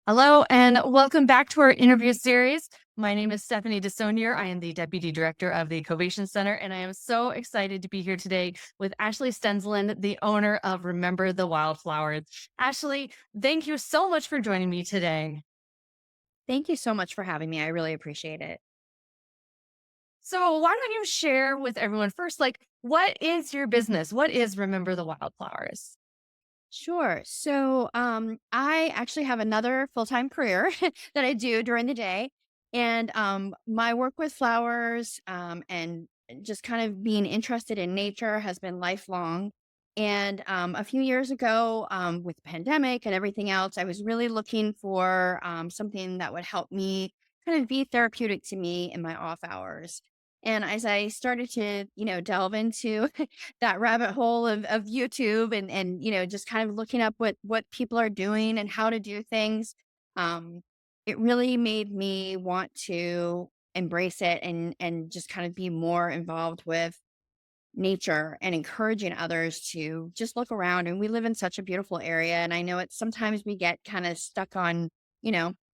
Hello, and welcome back to our interview series. My name is Stephanie DeSonier. I am the Deputy Director of the Covation Center, and I am so excited to be here today with Ashley Stensland, the owner of Remember the Wildflowers. Ashley, thank you so much for joining me today. Thank you so much for having me. I really appreciate it. So, why don't you share with everyone first, what is your business? What is Remember the Wildflowers? Sure. I actually have another full-time career that I do during the day. And my work with flowers and just kind of being interested in nature has been lifelong. And a few years ago, with the pandemic and everything else, I was really looking for something that would help me kind of be therapeutic to me in my off hours. And as I started to, delve into that rabbit hole of YouTube and just kind of looking up what people are doing and how to do things, um, it really made me want to embrace it and just kind of be more involved with nature and encouraging others to just look around. And we live in such a beautiful area. And I know it's sometimes we get kind of stuck on,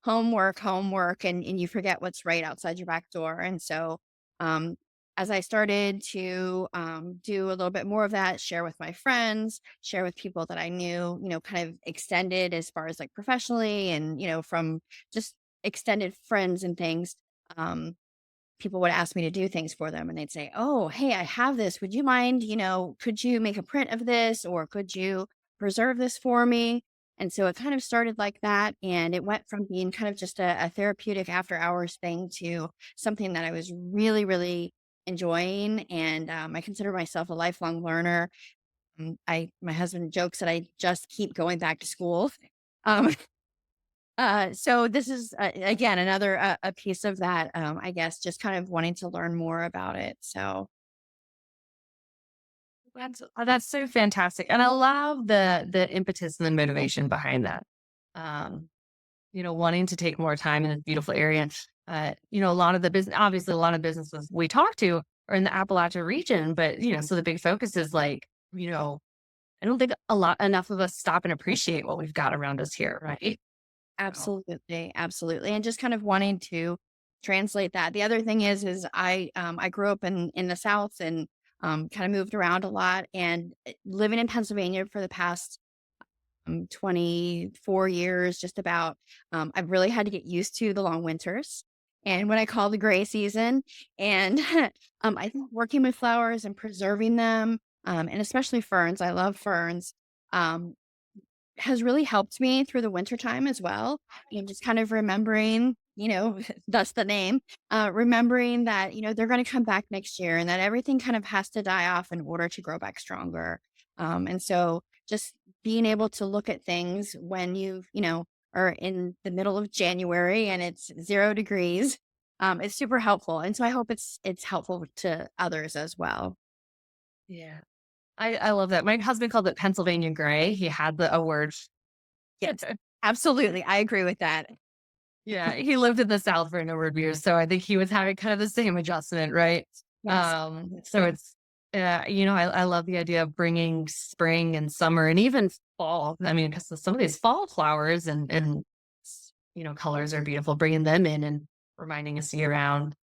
homework, and you forget what's right outside your back door. And so, um, as I started to do a little bit more of that, share with my friends, share with people that I knew, kind of extended as far as like professionally and, from just extended friends and things. Um, People would ask me to do things for them and they'd say, "Oh, hey, I have this. Would you mind, could you make a print of this or could you preserve this for me?" And so it kind of started like that. And it went from being kind of just a therapeutic after hours thing to something that I was really, really enjoying. And I consider myself a lifelong learner. My husband jokes that I just keep going back to school. Um, so this is again another a piece of that. I guess just kind of wanting to learn more about it. So That's so fantastic, and I love the impetus and the motivation behind that. Um, wanting to take more time in a beautiful area. A lot of the business, obviously, a lot of businesses we talk to are in the Appalachia region, but so the big focus is I don't think a lot enough of us stop and appreciate what we've got around us here, right? So, absolutely, absolutely, and just kind of wanting to translate that. The other thing is I grew up in the South and kind of moved around a lot and living in Pennsylvania for the past 24 years, just about. I've really had to get used to the long winters and what I call the gray season. And I think working with flowers and preserving them, and especially ferns, I love ferns, um, has really helped me through the winter time as well. And just kind of remembering, thus the name, remembering that, they're going to come back next year and that everything kind of has to die off in order to grow back stronger. And so just being able to look at things when are in the middle of January and it's 0 degrees, it's super helpful. And so I hope it's helpful to others as well. yeah, I love that. My husband called it Pennsylvania gray. He had a word. Yes, absolutely. I agree with that. Yeah, he lived in the South for a number of years, so I think he was having kind of the same adjustment, right? Yes. So it's, I love the idea of bringing spring and summer and even fall. I mean, because some of these fall flowers and colors are beautiful, bringing them in and reminding us year round.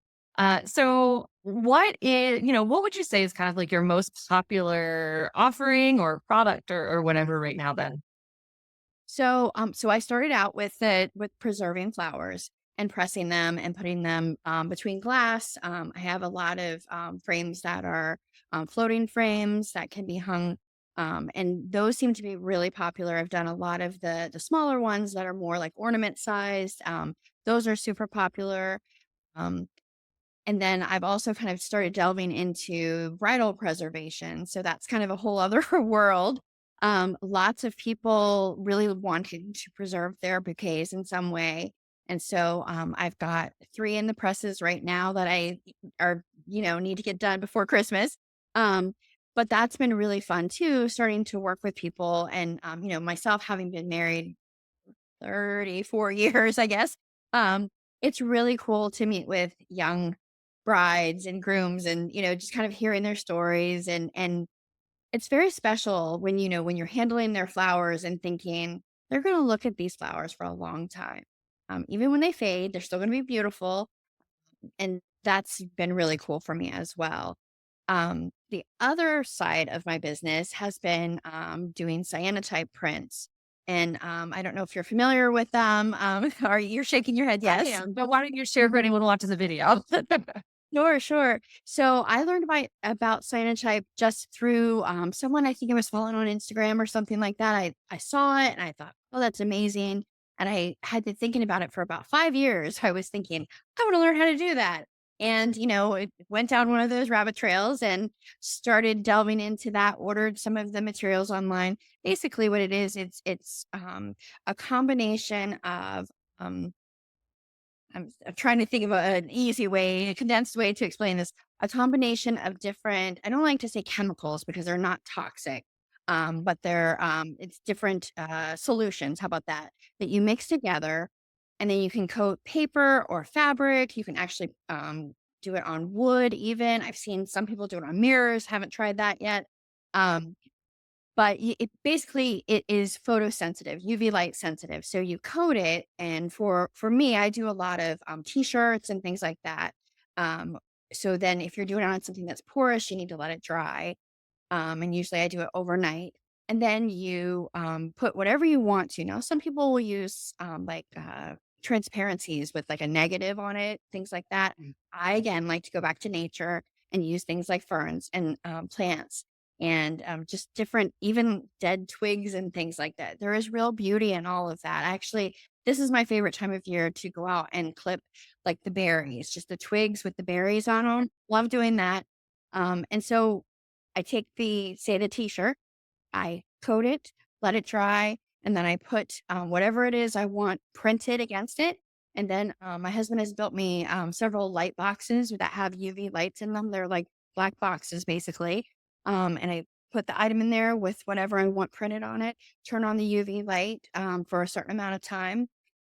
So what would you say is kind of like your most popular offering or product or whatever right now then? So I started out with preserving flowers and pressing them and putting them between glass. I have a lot of frames that are floating frames that can be hung, and those seem to be really popular. I've done a lot of the smaller ones that are more like ornament sized. Those are super popular. Um, and then I've also kind of started delving into bridal preservation. So that's kind of a whole other world. Lots of people really wanting to preserve their bouquets in some way. And so I've got three in the presses right now that I are, need to get done before Christmas. Um, but that's been really fun too, starting to work with people and, myself having been married 34 years, I guess. Um, it's really cool to meet with young brides and grooms and, just kind of hearing their stories and it's very special when, when you're handling their flowers and thinking, they're going to look at these flowers for a long time. Even when they fade, they're still going to be beautiful. And that's been really cool for me as well. The other side of my business has been doing cyanotype prints. And I don't know if you're familiar with them, or you're shaking your head, I yes. am, but why don't you share for anyone who watches the video? Sure, sure. So I learned about cyanotype just through someone I think I was following on Instagram or something like that. I saw it and I thought, oh, that's amazing. And I had been thinking about it for about 5 years. I was thinking, I want to learn how to do that. And, it went down one of those rabbit trails and started delving into that, ordered some of the materials online. Basically, what it is, it's a combination of um, I'm trying to think of an easy way, a condensed way to explain this. A combination of different, I don't like to say chemicals because they're not toxic, but it's different solutions. How about that? That you mix together and then you can coat paper or fabric. You can actually do it on wood, even. I've seen some people do it on mirrors, haven't tried that yet. Um, but it is photosensitive, UV light sensitive. So you coat it, and for me, I do a lot of t-shirts and things like that. Um, so then, if you're doing it on something that's porous, you need to let it dry. And usually I do it overnight. And then you put whatever you want to. Now, some people will use transparencies with like a negative on it, things like that. I, again, like to go back to nature and use things like ferns and plants and just different, even dead twigs and things like that. There is real beauty in all of that. Actually, this is my favorite time of year to go out and clip like the berries, just the twigs with the berries on them. Love doing that. And so I take say the t-shirt, I coat it, let it dry, and then I put whatever it is I want printed against it. And then my husband has built me several light boxes that have UV lights in them. They're like black boxes basically. And I put the item in there with whatever I want printed on it, turn on the UV light for a certain amount of time.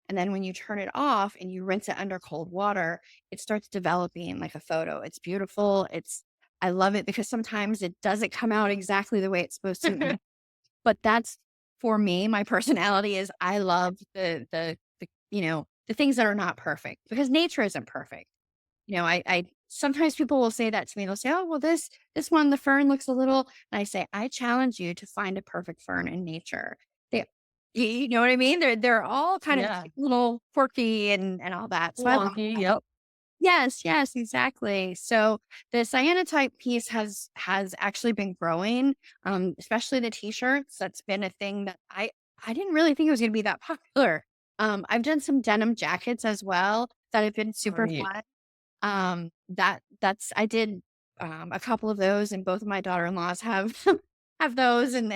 And then when you turn it off and you rinse it under cold water, it starts developing like a photo. It's beautiful. I love it because sometimes it doesn't come out exactly the way it's supposed to. But that's for me, my personality is I love the things that are not perfect because nature isn't perfect. I sometimes people will say that to me. They'll say, "Oh, well, this one, the fern looks a little," and I say, "I challenge you to find a perfect fern in nature." They, you know what I mean? They're all kind of Yeah. little quirky and all that. So I love Wonky. that. Yep. Yes, yes, exactly. So the cyanotype piece has actually been growing, especially the t-shirts. That's been a thing that I didn't really think it was going to be that popular. I've done some denim jackets as well that have been super Right. fun. That's I did a couple of those, and both of my daughter-in-laws have have those and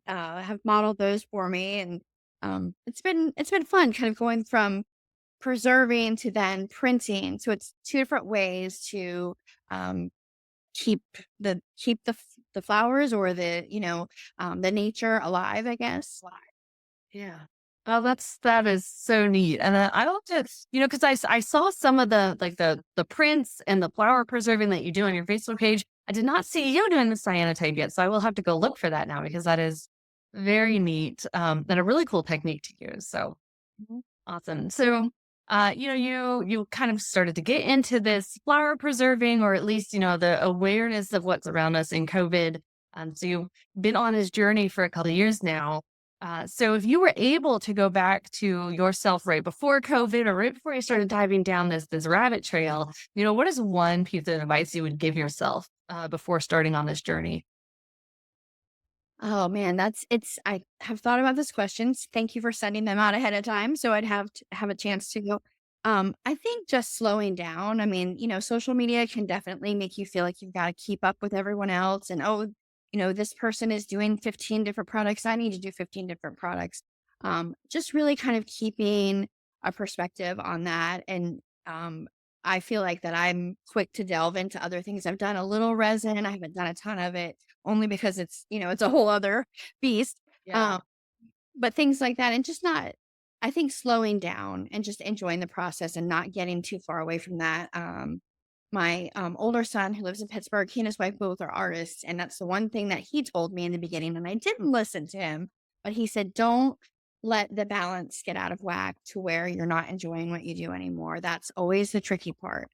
have modeled those for me, and it's been fun, kind of going from preserving to then printing. So it's two different ways to um, keep the flowers or the nature alive, I guess. Yeah. Oh, that is so neat. And I don't just, because I saw some of the prints and the flower preserving that you do on your Facebook page. I did not see you doing the cyanotype yet. So I will have to go look for that now because that is very neat. And a really cool technique to use. So Mhm. awesome. So, you kind of started to get into this flower preserving, or at least, the awareness of what's around us in COVID. So you've been on this journey for a couple of years now. So if you were able to go back to yourself right before COVID or right before you started diving down this rabbit trail, what is one piece of advice you would give yourself before starting on this journey? Oh man, I have thought about this questions. Thank you for sending them out ahead of time so I'd have a chance to go. I think just slowing down. I mean, social media can definitely make you feel like you've got to keep up with everyone else and oh, this person is doing 15 different products. I need to do 15 different products. Just really kind of keeping a perspective on that and I feel like that I'm quick to delve into other things. I've done a little resin. I haven't done a ton of it only because it's a whole other beast. Yeah. Um, but things like that, and just not, I think slowing down and just enjoying the process and not getting too far away from that. My older son who lives in Pittsburgh, he and his wife both are artists, and that's the one thing that he told me in the beginning, and I didn't listen to him, but he said, "Don't let the balance get out of whack to where you're not enjoying what you do anymore. That's always the tricky part.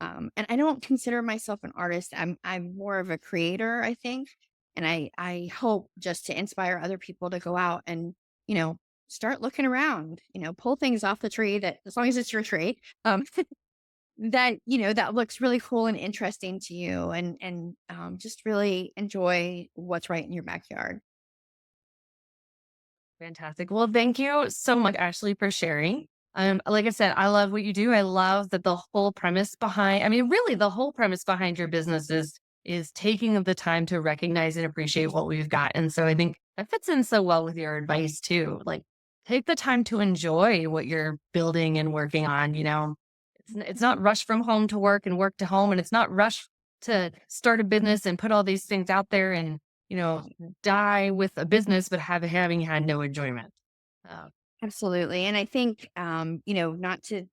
And I don't consider myself an artist. I'm more of a creator, I think. And I hope just to inspire other people to go out and, you know, start looking around, pull things off the tree that as long as it's your tree, that, that looks really cool and interesting to you and just really enjoy what's right in your backyard. Fantastic. Well, thank you so much, Ashley, for sharing. Like I said, I love what you do. I love that the whole premise behind, I mean, really the whole premise behind your business is taking the time to recognize and appreciate what we've got. And so I think that fits in so well with your advice too. Like take the time to enjoy what you're building and working on, it's not rush from home to work and work to home. And it's not rush to start a business and put all these things out there and, you know, die with a business, but having had no enjoyment. Uh, Absolutely. And I think, not to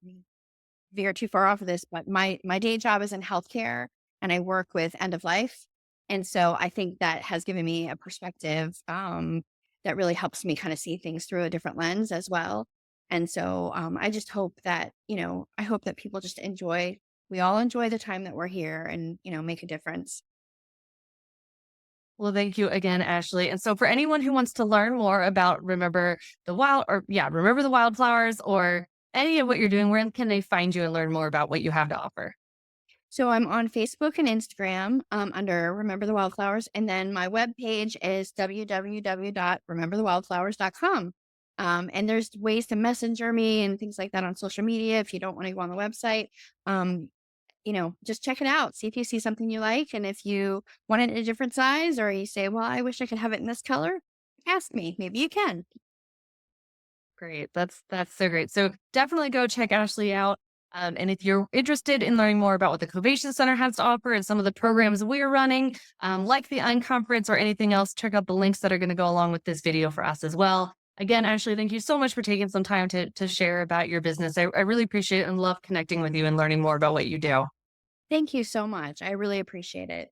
veer too far off of this, but my day job is in healthcare and I work with end of life. And so I think that has given me a perspective that really helps me kind of see things through a different lens as well. And so I just hope that, I hope that people just we all enjoy the time that we're here and, make a difference. well, thank you again, Ashley. And so for anyone who wants to learn more about Remember the Wildflowers or any of what you're doing, where can they find you and learn more about what you have to offer? So I'm on Facebook and Instagram under Remember the Wildflowers. And then my webpage is www.rememberthewildflowers.com. And there's ways to messenger me and things like that on social media if you don't want to go on the website. Um, just check it out. See if you see something you like. And if you want it in a different size or you say, well, I wish I could have it in this color, ask me. Maybe you can. Great. That's so great. So definitely go check Ashley out. And if you're interested in learning more about what the Covation Center has to offer and some of the programs we're running, like the Unconference or anything else, check out the links that are going to go along with this video for us as well. Again, Ashley, thank you so much for taking some time to share about your business. I really appreciate it and love connecting with you and learning more about what you do. Thank you so much. I really appreciate it.